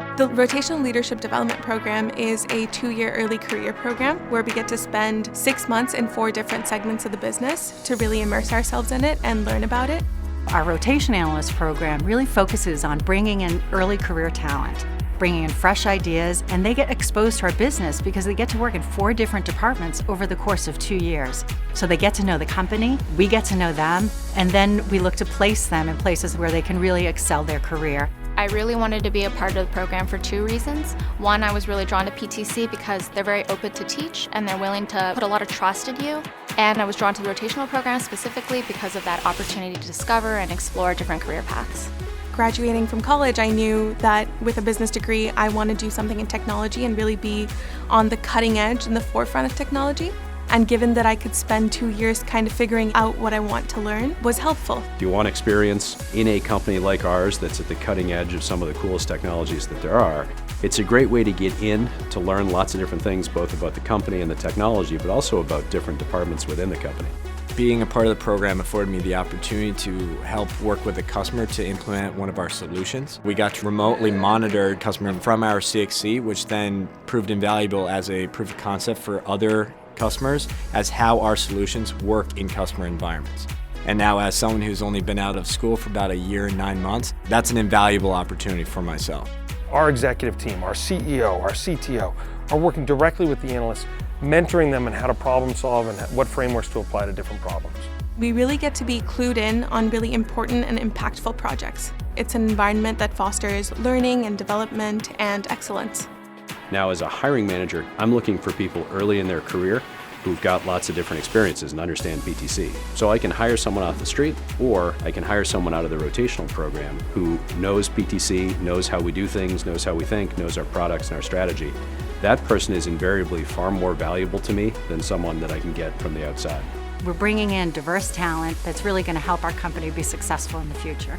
The Rotational Leadership Development Program is a 2-year early career program where we get to spend 6 months in 4 different segments of the business to really immerse ourselves in it and learn about it. Our Rotation Analyst program really focuses on bringing in early career talent, bringing in fresh ideas, and they get exposed to our business because they get to work in 4 different departments over the course of 2 years. So they get to know the company, we get to know them, and then we look to place them in places where they can really excel their career. I really wanted to be a part of the program for 2 reasons. One, I was really drawn to PTC because they're very open to teach and they're willing to put a lot of trust in you. And I was drawn to the rotational program specifically because of that opportunity to discover and explore different career paths. Graduating from college, I knew that with a business degree, I want to do something in technology and really be on the cutting edge and the forefront of technology. And given that I could spend 2 years kind of figuring out what I want to learn was helpful. If you want experience in a company like ours that's at the cutting edge of some of the coolest technologies that there are, it's a great way to get in, to learn lots of different things, both about the company and the technology, but also about different departments within the company. Being a part of the program afforded me the opportunity to help work with a customer to implement one of our solutions. We got to remotely monitor customer from our CXC, which then proved invaluable as a proof of concept for other customers as how our solutions work in customer environments. And now as someone who's only been out of school for about 1 year and 9 months, that's an invaluable opportunity for myself. Our executive team, our CEO, our CTO are working directly with the analysts, mentoring them on how to problem solve and what frameworks to apply to different problems. We really get to be clued in on really important and impactful projects. It's an environment that fosters learning and development and excellence. Now, as a hiring manager, I'm looking for people early in their career who've got lots of different experiences and understand PTC. So I can hire someone off the street, or I can hire someone out of the rotational program who knows PTC, knows how we do things, knows how we think, knows our products and our strategy. That person is invariably far more valuable to me than someone that I can get from the outside. We're bringing in diverse talent that's really going to help our company be successful in the future.